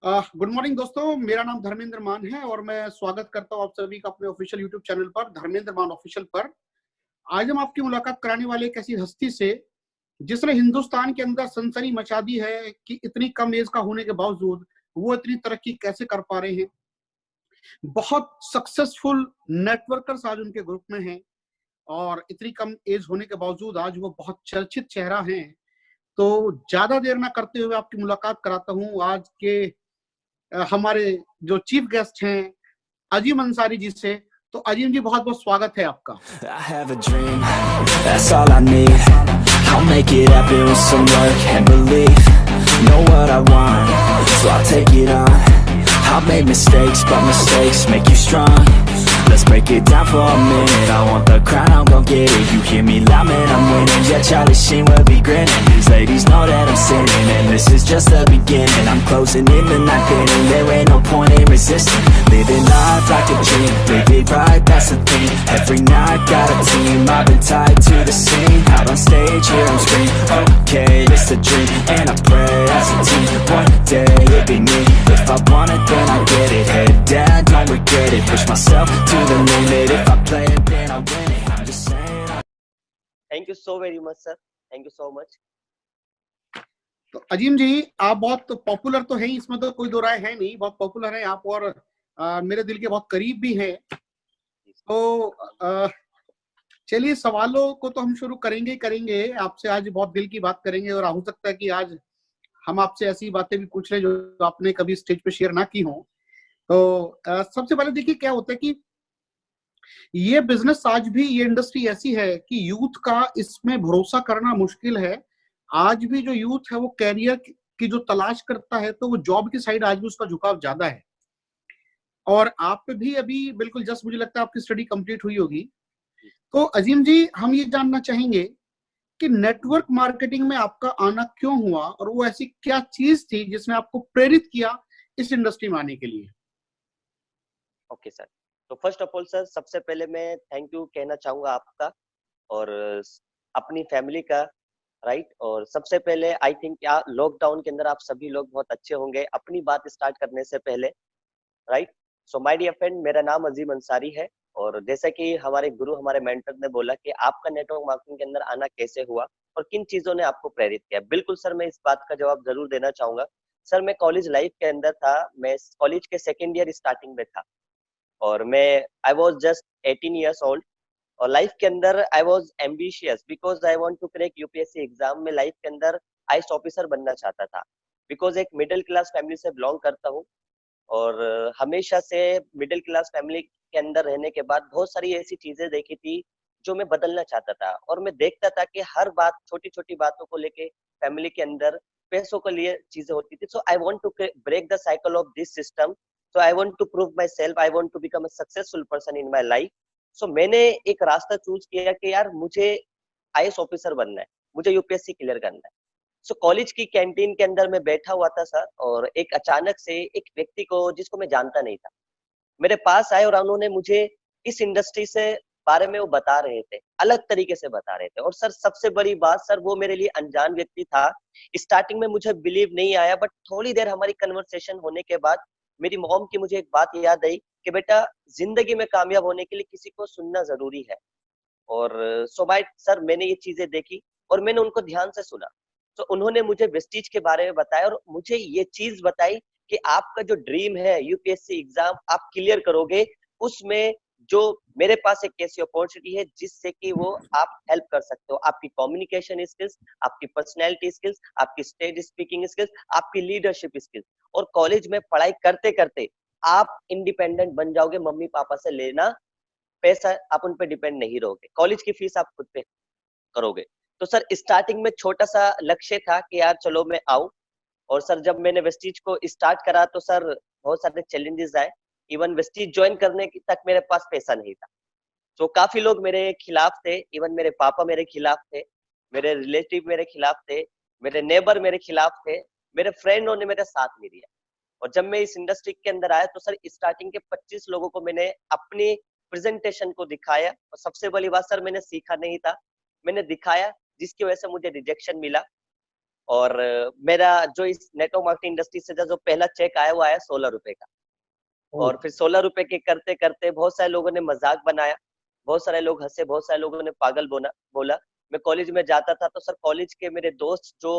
Good morning दोस्तों, मेरा नाम धर्मेंद्र मान है और मैं स्वागत करता हूं आप सभी का अपने ऑफिशियल यूट्यूब चैनल पर धर्मेंद्र मान ऑफिशियल पर। आज हम आपकी मुलाकात कराने वाले एक ऐसी हस्ती से जिसने हिंदुस्तान के अंदर सनसनी मचा दी है कि इतनी कम एज का होने के बावजूद वो इतनी तरक्की कैसे कर पा रहे हैं। बहुत सक्सेसफुल नेटवर्कर्स आज उनके ग्रुप में हैं और इतनी कम एज होने के बावजूद आज वो बहुत चर्चित चेहरा हैं। तो ज्यादा देर ना करते हुए आपकी मुलाकात कराता हूं आज के हमारे जो चीफ गेस्ट हैं अजीम अंसारी जी से। तो अजीम जी, बहुत बहुत स्वागत है आपका। I have a dream, that's all I need. I'll make it happen with some work and belief. Know what I want, so I'll take it on. I've made mistakes, but mistakes make you strong. Let's break it down for a minute. I want the crown, I'm gon' get it. You hear me loud, man, I'm winning. Yeah, Charlie Sheen will be grinning. These ladies know that I'm sinning, and this is just the beginning. I'm closing in the night inning. There ain't no point in resisting. Living life like a dream, live it right, that's the thing. Every night got a team, I've been tied to the scene. Out on stage, here I'm screaming. Okay, it's a dream, and I pray as a team. One day it'll be me. If I want it, then I get it. Head down, don't regret it. Push myself to the limit. If I play it, then I win it. I'm just saying. Thank you so very much, sir. Thank you so much. तो अजीम जी, आप बहुत popular तो हैं, इसमें तो कोई दो राय है नहीं, बहुत पॉपुलर हैं आप और मेरे दिल के बहुत करीब भी हैं। तो चलिए, सवालों को तो हम शुरू करेंगे आपसे। आज बहुत दिल की बात करेंगे और हो सकता है कि आज हम आपसे ऐसी बातें भी पूछ लें जो आपने कभी स्टेज पे शेयर ना की हो। तो सबसे पहले देखिए, क्या होता है कि ये बिजनेस आज भी, ये इंडस्ट्री ऐसी है कि यूथ का इसमें भरोसा करना मुश्किल है। आज भी जो यूथ है वो कैरियर की जो तलाश करता है, तो वो जॉब की साइड आज भी उसका झुकाव ज्यादा है। और आप पे भी अभी बिल्कुल जस्ट मुझे लगता है आपकी स्टडी कंप्लीट हुई होगी। तो अजीम जी, हम ये जानना चाहेंगे कि नेटवर्क मार्केटिंग में आपका आना क्यों हुआ और वो ऐसी क्या चीज थी जिसने आपको प्रेरित किया इस इंडस्ट्री में आने के लिए। ओके सर, तो फर्स्ट ऑफ ऑल सर, सबसे पहले मैं थैंक यू कहना चाहूंगा आपका और अपनी फैमिली का, राइट। और सबसे पहले आई थिंक लॉकडाउन के अंदर आप सभी लोग बहुत अच्छे होंगे अपनी बात स्टार्ट करने से पहले, right. So my dear friend, मेरा नाम अजीम अंसारी है और जैसा कि हमारे गुरु, हमारे मेंटर ने बोला कि आपका नेटवर्क मार्केटिंग के अंदर आना कैसे हुआ और किन चीजों ने आपको प्रेरित किया, बिल्कुल सर मैं इस बात का जवाब जरूर देना चाहूंगा। सर, मैं कॉलेज लाइफ के अंदर था, मैं कॉलेज के सेकेंड ईयर स्टार्टिंग में था और मैं I was just 18 years old. और लाइफ के अंदर I was ambitious because I want to crack UPSC exam में। लाइफ के अंदर आईएएस ऑफिसर बनना चाहता था बिकॉज एक मिडिल क्लास फैमिली से बिलोंग करता हूँ और हमेशा से मिडिल क्लास फैमिली के अंदर रहने के बाद बहुत सारी ऐसी चीजें देखी थी जो मैं बदलना चाहता था। और मैं देखता था कि हर बात, छोटी छोटी बातों को लेके फैमिली के अंदर पैसों के लिए चीजें होती थी। So I want to break the cycle of this system. So I want to prove myself, I want to become a successful person in my life. So मैंने एक रास्ता चूज किया कि यार मुझे आईएएस ऑफिसर बनना है, मुझे यूपीएससी क्लियर करना है। सो कॉलेज की कैंटीन के अंदर मैं बैठा हुआ था सर, और एक अचानक से एक व्यक्ति को, जिसको मैं जानता नहीं था, मेरे पास आए और उन्होंने मुझे इस इंडस्ट्री से बारे में वो बता रहे थे, अलग तरीके से बता रहे थे। और सर सबसे बड़ी बात सर, वो मेरे लिए अनजान व्यक्ति था। स्टार्टिंग में मुझे बिलीव नहीं आया, बट थोड़ी देर हमारी कन्वर्सेशन होने के बाद मेरी मॉम की मुझे एक बात याद आई कि बेटा, जिंदगी में कामयाब होने के लिए किसी को सुनना जरूरी है। और सो भाई सर, मैंने ये चीजें देखी और मैंने उनको ध्यान से सुना। तो उन्होंने मुझे वेस्टीज के बारे में बताया और मुझे ये चीज बताई कि आपका जो ड्रीम है यूपीएससी एग्जाम आप क्लियर करोगे, उसमें जो मेरे पास एक ऐसी अपॉर्चुनिटी है जिससे कि वो आप हेल्प कर सकते हो। आपकी कम्युनिकेशन स्किल्स, आपकी पर्सनैलिटी स्किल्स, आपकी स्टेज स्पीकिंग स्किल्स, आपकी लीडरशिप स्किल्स। और कॉलेज में पढ़ाई करते करते आप इंडिपेंडेंट बन जाओगे, मम्मी पापा से लेना पैसा आप उन पे डिपेंड नहीं रहोगे, कॉलेज की फीस आप खुद पे करोगे। तो सर स्टार्टिंग में छोटा सा लक्ष्य था कि यार चलो मैं आऊं। और सर जब मैंने वेस्टीज को स्टार्ट करा तो सर बहुत सारे चैलेंजेस आए। इवन वेस्टीज ज्वाइन करने तक मेरे पास पैसा नहीं था। तो काफी लोग मेरे खिलाफ थे, इवन मेरे पापा मेरे खिलाफ थे, मेरे रिलेटिव मेरे खिलाफ थे, मेरे नेबर मेरे खिलाफ थे, मेरे फ्रेंडों ने मेरा साथ नहीं दिया। और जब मैं इस इंडस्ट्री के अंदर आया तो सर स्टार्टिंग के 25 लोगों को मैंने अपनी प्रेजेंटेशन को दिखाया और सबसे बड़ी बात सर, मैंने सीखा नहीं था, मैंने दिखाया, जिसकी वजह से मुझे रिजेक्शन मिला। और मेरा जो इस नेटवर्क मार्केटिंग इंडस्ट्री से जो पहला चेक आया वो आया 16 रुपए का। और फिर 16 रुपए के करते करते बहुत सारे लोगों ने मजाक बनाया, बहुत सारे लोग हंसे, बहुत सारे लोगों ने पागल बोला। मैं कॉलेज में जाता था तो सर कॉलेज के मेरे दोस्त जो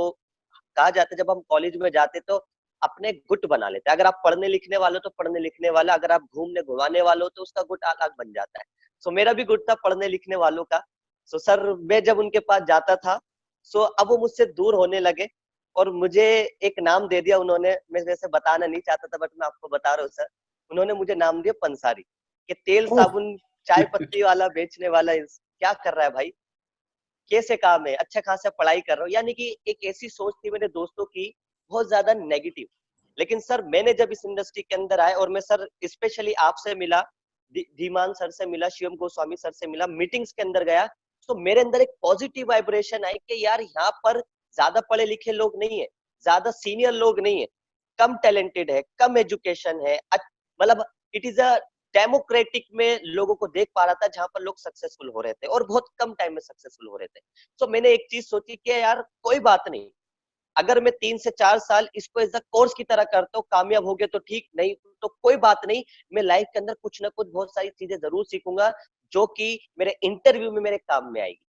कहा जाता, जब हम कॉलेज में जाते तो अपने गुट बना लेते। अगर आप पढ़ने लिखने वाले हो तो पढ़ने लिखने वाला, अगर आप घूमने घुमाने वाले हो तो उसका गुट अलग बन जाता है। सो मेरा भी गुट था पढ़ने लिखने वालों का। सो सर मैं जब उनके पास जाता था, सो अब वो मुझसे दूर होने लगे और मुझे एक नाम दे दिया उन्होंने। मैं वैसे बताना नहीं चाहता था बट मैं आपको बता रहा हूँ सर, उन्होंने मुझे नाम दिया पंसारी, कि तेल ओह, साबुन चाय पत्ती वाला बेचने वाला क्या कर रहा है भाई, कैसे काम है, अच्छा खासा पढ़ाई कर रहा हूँ। यानी कि एक ऐसी सोच थी मेरे दोस्तों की, बहुत ज्यादा नेगेटिव। लेकिन सर मैंने जब इस इंडस्ट्री के अंदर आया और मैं सर स्पेशली आपसे मिला, धीमान सर से मिला, शिवम गोस्वामी सर से मिला, मीटिंग्स के अंदर गया, तो मेरे अंदर एक पॉजिटिव वाइब्रेशन आई कि यार यहाँ पर ज्यादा पढ़े लिखे लोग नहीं है, ज्यादा सीनियर लोग नहीं है, कम टैलेंटेड है, कम एजुकेशन है, मतलब इट इज अ डेमोक्रेटिक में लोगों को देख पा रहा था जहां पर लोग सक्सेसफुल हो रहे थे और बहुत कम टाइम में सक्सेसफुल हो रहे थे। तो मैंने एक चीज सोची कि यार कोई बात नहीं, अगर मैं 3 से 4 साल इसको एज अ कोर्स की तरह करता हूँ, कामयाब हो गए तो ठीक, नहीं तो कोई बात नहीं, मैं लाइफ के अंदर कुछ ना कुछ बहुत सारी चीजें जरूर सीखूंगा जो कि मेरे इंटरव्यू में मेरे काम में आएगी।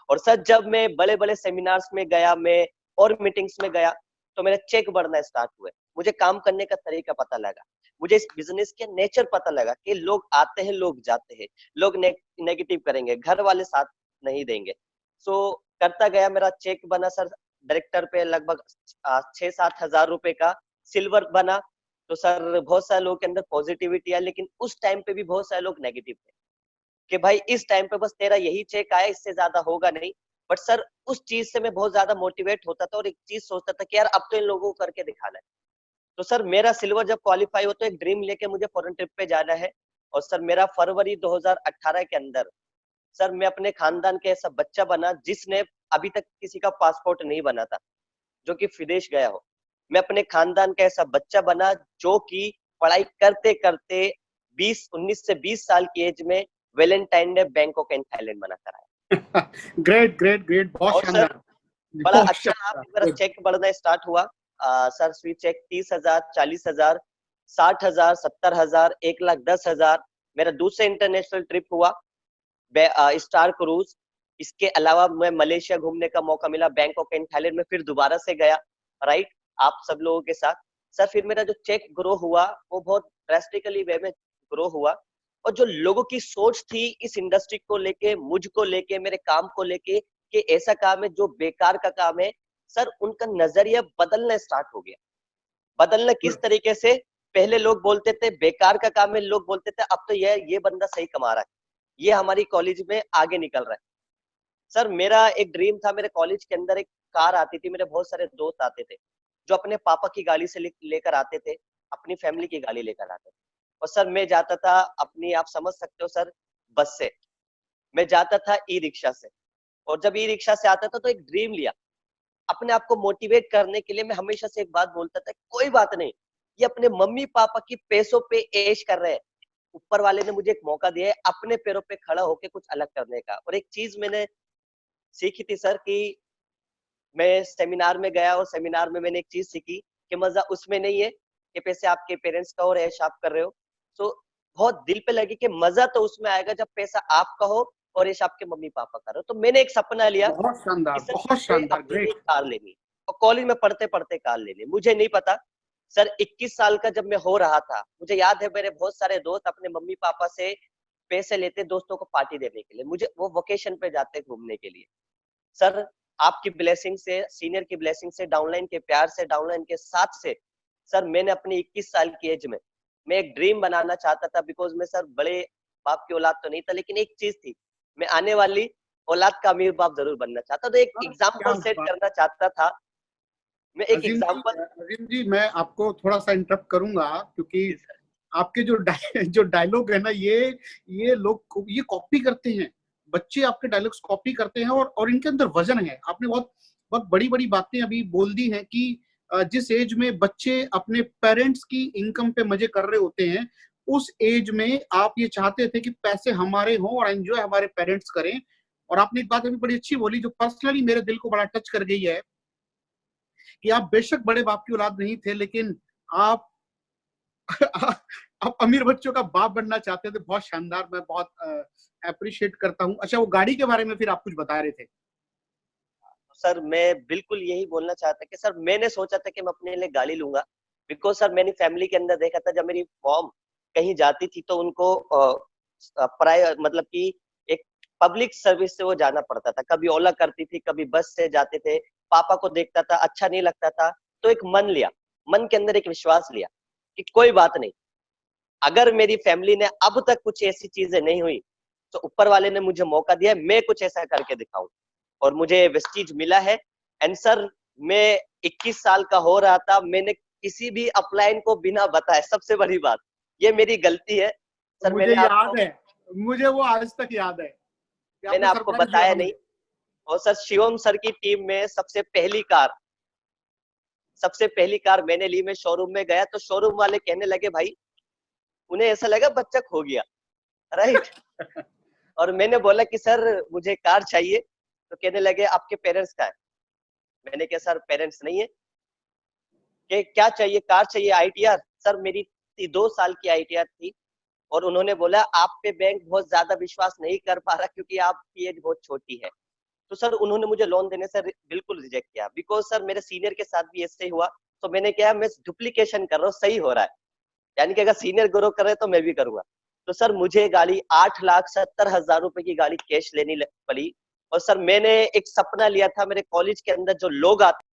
और सर जब मैं बड़े बड़े सेमिनार्स में गया, मैं और मीटिंग्स में गया, तो मेरे चेक बढ़ना स्टार्ट हुए, मुझे काम करने का तरीका पता लगा, मुझे इस बिजनेस के नेचर पता लगा कि लोग आते हैं लोग जाते हैं, लोग नेगेटिव करेंगे, घर वाले साथ नहीं देंगे। सो करता गया, मेरा चेक बना सर डायरेक्टर पे लगभग 6-7 हजार रुपए का, सिल्वर बना। तो सर बहुत सारे लोगों के अंदर पॉजिटिविटी है, लेकिन उस टाइम पे भी बहुत सारे लोग नेगेटिव थे कि भाई इस टाइम पे बस तेरा यही चेक आया, इससे ज्यादा होगा नहीं। बट सर उस चीज से मैं बहुत ज्यादा मोटिवेट होता था और एक चीज सोचता था कि यार अब तो इन लोगों को करके दिखाना है। तो सर मेरा सिल्वर जब क्वालिफाई हो तो एक ड्रीम लेके मुझे फॉरेन ट्रिप पे जाना है। और सर मेरा फरवरी 2018 के अंदर सर मैं अपने खानदान के ऐसा बच्चा बना जिसने अभी तक किसी का पासपोर्ट नहीं बना था, जो कि विदेश गया हो। मैं अपने खानदान का ऐसा बच्चा बना जो कि पढ़ाई करते करते 19 से 20 साल की एज में Valentine day Bangkok and Thailand बना कर आया। ग्रेट ग्रेट ग्रेट, बहुत और सर शानदार, बड़ा बहुत अच्छा रहा, फिर मेरा शानदार। चेक बढ़ना स्टार्ट हुआ। Sir sweet cheque 30,000, 40,000, 60,000, 70,000, 1,10,000। मेरा दूसरा इंटरनेशनल ट्रिप हुआ स्टार क्रूज। इसके अलावा मैं मलेशिया घूमने का मौका मिला, बैंकॉक एंड थाईलैंड में फिर दोबारा से गया, राइट, आप सब लोगों के साथ। सर फिर मेरा जो चेक ग्रो हुआ वो बहुत ड्रेस्टिकली वे में ग्रो हुआ। और जो लोगों की सोच थी इस इंडस्ट्री को लेके, मुझको लेके, मेरे काम को लेके कि ऐसा काम है जो बेकार का काम है, सर उनका नजरिया बदलना स्टार्ट हो गया। बदलना किस तरीके से, पहले लोग बोलते थे बेकार का काम है, लोग बोलते थे अब तो ये बंदा सही कमा रहा है, ये हमारी कॉलेज में आगे निकल रहा है। सर मेरा एक ड्रीम था, मेरे कॉलेज के अंदर एक कार आती थी, मेरे बहुत सारे दोस्त आते थे जो अपने पापा की गाड़ी से लेकर आते थे, अपनी फैमिली की गाड़ी लेकर आते थे। और सर मैं जाता था अपनी, आप समझ सकते हो सर, बस से, मैं जाता था ई रिक्शा से। और जब ई रिक्शा से आता था तो एक ड्रीम लिया अपने आप को मोटिवेट करने के लिए। मैं हमेशा से एक बात बोलता था, कोई बात नहीं, ये अपने मम्मी पापा की पैसों पे ऐश कर रहे हैं, ऊपर वाले ने मुझे एक मौका दिया है अपने पैरों पे खड़ा होकर कुछ अलग करने का। और एक चीज मैंने सीखी थी सर कि मैं सेमिनार में गया और सेमिनार में मैंने एक चीज सीखी कि मजा उसमें नहीं है कि पैसे आपके पेरेंट्स का और ऐश आप कर रहे हो। सो बहुत दिल पे लगी कि मजा तो उसमें आएगा जब पैसा आपका हो और ऐश आपके मम्मी पापा का हो। तो मैंने एक सपना लिया बहुत कि शानदार, सर बहुत मुझे शानदार, अपने लिए ग्रेट। कार लेनी है। और कॉलेज में पढ़ते पढ़ते कार लेनी है, मुझे नहीं पता सर 21 साल का जब मैं हो रहा था, मुझे याद है मेरे बहुत सारे दोस्त अपने मम्मी पापा से पैसे लेते दोस्तों को पार्टी देने के लिए, मुझे वो वोकेशन पे जाते घूमने के लिए। सर आपकी ब्लेसिंग से, सीनियर की ब्लेसिंग से, डाउनलाइन के प्यार से, डाउनलाइन के साथ से, सर मैंने अपनी 21 साल की एज में मैं एक ड्रीम बनाना चाहता था। बिकॉज मैं सर बड़े बाप की औलाद तो नहीं था, लेकिन एक चीज थी, मैं आने वाली औलाद का अमीर बाप जरूर बनना चाहता, तो एक क्या एग्जाम्पल सेट बात। करना चाहता था। मैं एक एग्जाम्पल। अजीम जी, मैं आपको थोड़ा सा इंटरप्ट करूंगा क्योंकि जी सर। आपके जो डायलॉग है ना, ये लोग ये कॉपी करते हैं, बच्चे आपके डायलॉग्स कॉपी करते हैं, और इनके अंदर वजन है। आपने बहुत बहुत बड़ी बड़ी बातें अभी बोल दी हैं कि जिस एज में बच्चे अपने पेरेंट्स की इनकम पे मजे कर रहे होते हैं, उस एज में आप ये चाहते थे कि पैसे हमारे हों और एंजॉय हमारे पेरेंट्स करें। और आपने एक बात अभी बड़ी अच्छी बोली जो पर्सनली मेरे दिल को बड़ा टच कर गई है कि आप बेशक बड़े बाप की औलाद नहीं थे, लेकिन आप आप अमीर बच्चों का बाप बनना चाहते थे। बहुत शानदार, मैं बहुत अप्रिशिएट करता हूँ। अच्छा, वो गाड़ी के बारे में फिर आप कुछ बता रहे थे। सर मैं बिल्कुल यही बोलना चाहता कि सर मैंने सोचा था कि मैं अपने लिए गाड़ी लूंगा, बिकॉज सर मैंने फैमिली के अंदर देखा था जब मेरी मॉम कहीं जाती थी तो उनको प्राय मतलब कि एक पब्लिक सर्विस से वो जाना पड़ता था। कभी ओला करती थी, कभी बस से जाते थे। पापा को देखता था, अच्छा नहीं लगता था, तो एक मन के अंदर एक विश्वास लिया कि कोई बात नहीं, अगर मेरी फैमिली ने अब तक कुछ ऐसी चीजें नहीं हुई तो ऊपर वाले ने मुझे मौका दिया है, मैं कुछ ऐसा करके दिखाऊं। और मुझे वेस्टीज मिला है। एंड सर मैं 21 साल का हो रहा था, मैंने किसी भी अपलाइन को बिना बताए, सबसे बड़ी बात ये मेरी गलती है सर। मुझे याद है, मुझे वो आज तक याद है कि मैंने आपको बताया नहीं। और सर शिवम सर की टीम में सबसे पहली कार मैंने ली। मैं शोरूम में गया तो शोरूम वाले कहने लगे, भाई उन्हें ऐसा लगा बच्चा खो गया, राइट। और मैंने बोला कि सर मुझे कार चाहिए, तो कहने लगे आपके पेरेंट्स का है। मैंने कहा सर पेरेंट्स नहीं है। कि क्या चाहिए? कार चाहिए, ITR। सर मेरी 2 साल की ITR थी और उन्होंने बोला आप पे बैंक बहुत ज्यादा विश्वास नहीं कर पा रहा क्योंकि आपकी एज बहुत छोटी है। तो सर उन्होंने मुझे लोन देने से बिल्कुल रिजेक्ट किया, बिकॉज सर मेरे सीनियर के साथ भी ऐसे ही हुआ। तो मैंने क्या, मैं डुप्लीकेशन कर रहा हूँ, सही हो रहा है, यानी कि अगर सीनियर ग्रो कर रहे हैं तो मैं भी करूंगा। तो सर मुझे गाड़ी 8,70,000 रुपए की गाड़ी कैश लेनी पड़ी। और सर मैंने एक सपना लिया था, मेरे कॉलेज के अंदर जो लोग आते